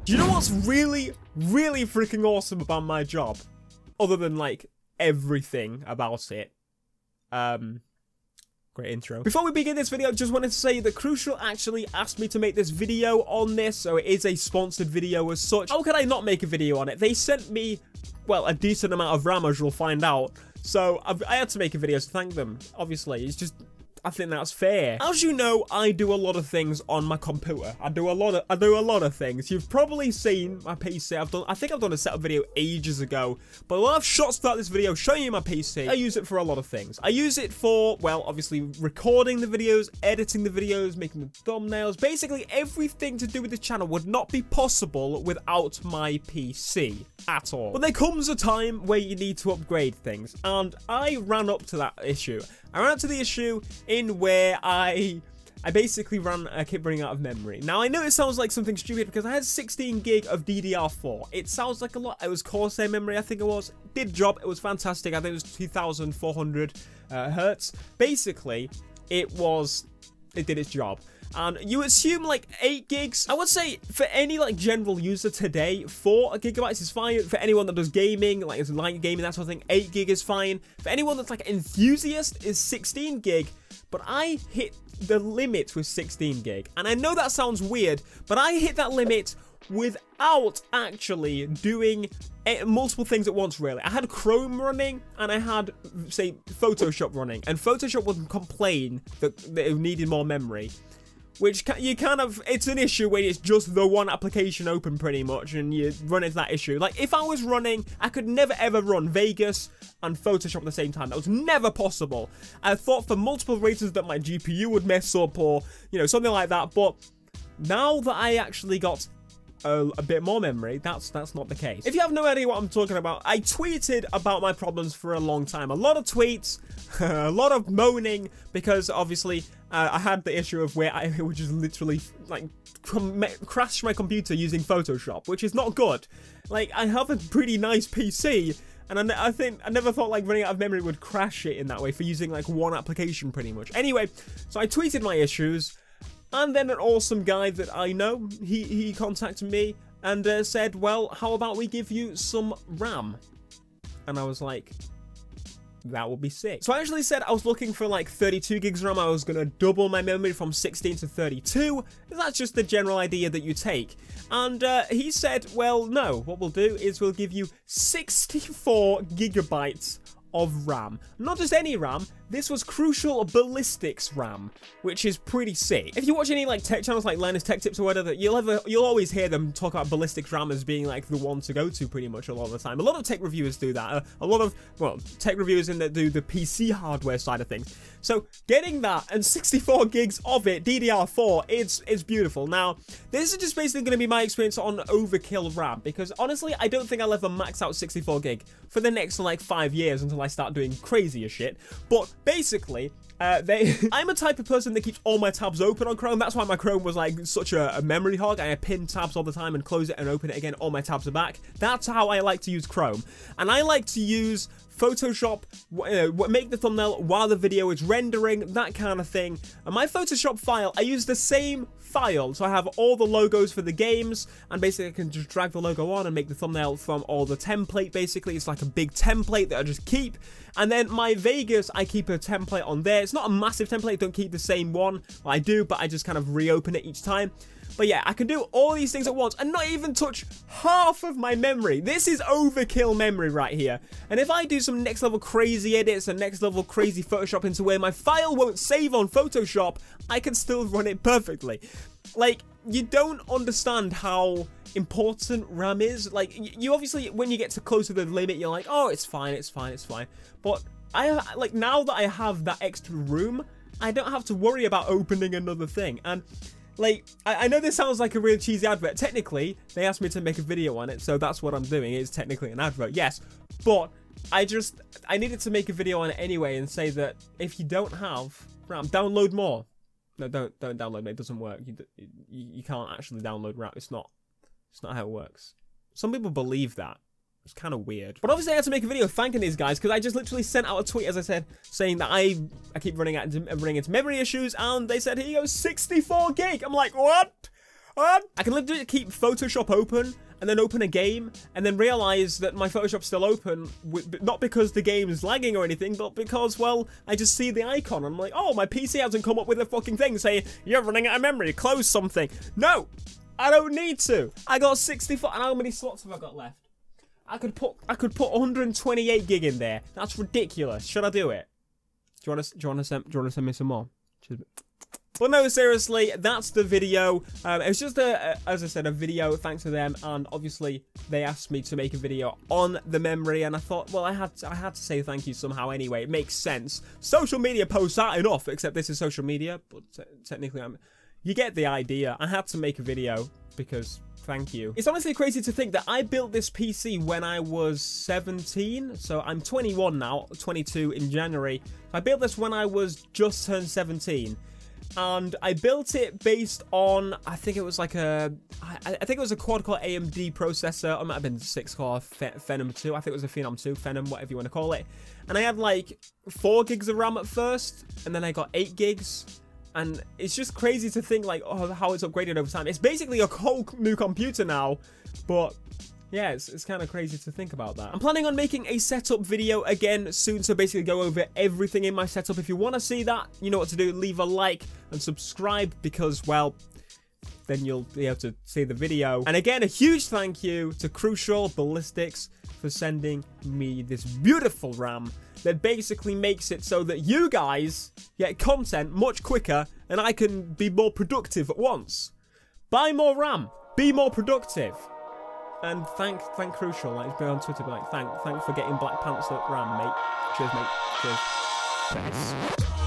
Do you know what's really, really freaking awesome about my job? Other than, like, everything about it. Great intro. Before we begin this video, just wanted to say that Crucial actually asked me to make this video on this, so it is a sponsored video as such. How could I not make a video on it? They sent me, well, a decent amount of RAM, as you'll find out. So I had to make a video to thank them. Obviously, it's just, I think that's fair. As you know, I do a lot of things on my computer. I do a lot of things. You've probably seen my PC. I think I've done a setup video ages ago, but a lot of shots throughout this video showing you my PC. I use it for a lot of things. I use it for, well, obviously recording the videos, editing the videos, making the thumbnails. Basically, everything to do with this channel would not be possible without my PC at all. But there comes a time where you need to upgrade things, and I ran up to that issue. I ran up to the issue in where I basically kept running out of memory. Now, I know it sounds like something stupid because I had 16 gig of DDR4. It sounds like a lot. It was Corsair memory, I think it was. It did job. It was fantastic. I think it was 2,400 hertz. Basically, it did its job. And you assume like 8 gigs. I would say for any like general user today, 4 gigabytes is fine. For anyone that does gaming, like it's light gaming, that sort of thing, 8 gig is fine. For anyone that's like an enthusiast, is 16 gig. But I hit the limit with 16 gig. And I know that sounds weird, but I hit that limit without actually doing multiple things at once, really. I had Chrome running, and I had, say, Photoshop running. And Photoshop would complain that it needed more memory. Which you kind of, it's an issue when it's just the one application open pretty much, and you run into that issue. Like, if I was running, I could never ever run Vegas and Photoshop at the same time. That was never possible. I thought for multiple reasons that my GPU would mess up or, you know, something like that. But now that I actually got a bit more memory, that's not the case. If you have no idea what I'm talking about, I tweeted about my problems for a long time. A lot of tweets, a lot of moaning, because obviously I had the issue of where I would just literally like crash my computer using Photoshop, which is not good. Like, I have a pretty nice PC, and I think I never thought like running out of memory would crash it in that way for using like one application pretty much. Anyway, so I tweeted my issues. And then an awesome guy that I know, he contacted me and said, well, how about we give you some RAM? And I was like, that would be sick. So I actually said I was looking for like 32 gigs RAM. I was going to double my memory from 16 to 32. That's just the general idea that you take. And he said, well, no, what we'll do is we'll give you 64 gigabytes of RAM. Not just any RAM, this was Crucial Ballistics RAM, which is pretty sick. If you watch any like tech channels like Linus Tech Tips or whatever, you'll always hear them talk about ballistics RAM as being like the one to go to pretty much a lot of the time. A lot of tech reviewers do that. A lot of, well, tech reviewers that do the PC hardware side of things. So getting that and 64 gigs of it, DDR4, it's beautiful. Now, this is just basically going to be my experience on overkill RAM, because honestly, I don't think I'll ever max out 64 gig for the next like 5 years until I start doing crazier shit. But basically, I'm a type of person that keeps all my tabs open on Chrome. That's why my Chrome was like such a memory hog. I pin tabs all the time and close it and open it again. All my tabs are back. That's how I like to use Chrome. And I like to use Photoshop, make the thumbnail while the video is rendering, that kind of thing. And my Photoshop file, I use the same file, so I have all the logos for the games, and basically I can just drag the logo on and make the thumbnail from all the template. Basically, it's like a big template that I just keep. And then my Vegas, I keep a template on there. It's not a massive template, don't keep the same one. Well, I do, but I just kind of reopen it each time. But yeah, I can do all these things at once and not even touch half of my memory. This is overkill memory right here. And if I do some next level crazy edits and next level crazy Photoshop into where my file won't save on Photoshop, I can still run it perfectly. Like, you don't understand how important RAM is. Like, you obviously, when you get to close to the limit, you're like, oh, it's fine, it's fine, it's fine. But like, now that I have that extra room, I don't have to worry about opening another thing. And like, I know this sounds like a really cheesy advert. Technically, they asked me to make a video on it, so that's what I'm doing. It's technically an advert, yes. But I needed to make a video on it anyway and say that if you don't have RAM, download more. No, don't download it. It doesn't work. You can't actually download RAM. It's not how it works. Some people believe that. It's kind of weird. But obviously I had to make a video thanking these guys, because I just literally sent out a tweet, as I said, saying that I keep running into memory issues, and they said, here you go, 64 gig. I'm like, what? I can literally keep Photoshop open and then open a game and then realize that my Photoshop's still open, not because the game is lagging or anything, but because, well, I just see the icon. I'm like, oh, my PC hasn't come up with a fucking thing saying, you're running out of memory, close something. No, I don't need to. I got 64, and how many slots have I got left? I could put 128 gig in there. That's ridiculous. Should I do it? Do you want to send me some more? Well, no, seriously, that's the video. It was just as I said, a video thanks to them, and obviously they asked me to make a video on the memory, and I thought, well, I had to say thank you somehow anyway. It makes sense. Social media posts aren't enough, except this is social media, but technically you get the idea. I had to make a video because thank you. It's honestly crazy to think that I built this PC when I was 17, so I'm 21 now, 22 in January. I built this when I was just turned 17. And I built it based on, I think it was like I think it was a quad-core AMD processor. It might have been 6-core Phenom 2. I think it was a Phenom 2, Phenom, whatever you want to call it. And I had like 4 gigs of RAM at first, and then I got 8 gigs. And it's just crazy to think like, oh, how it's upgraded over time. It's basically a whole new computer now, but yeah, it's kind of crazy to think about that. I'm planning on making a setup video again soon, so basically go over everything in my setup. If you want to see that, you know what to do. Leave a like and subscribe because, well, then you'll be able to see the video. And again, a huge thank you to Crucial Ballistics for sending me this beautiful RAM that basically makes it so that you guys get content much quicker and I can be more productive at once. Buy more RAM. Be more productive. And thank Crucial, like, be on Twitter, be like, thank for getting BlackPanthaa RAM, mate. Cheers, mate. Cheers. Nice.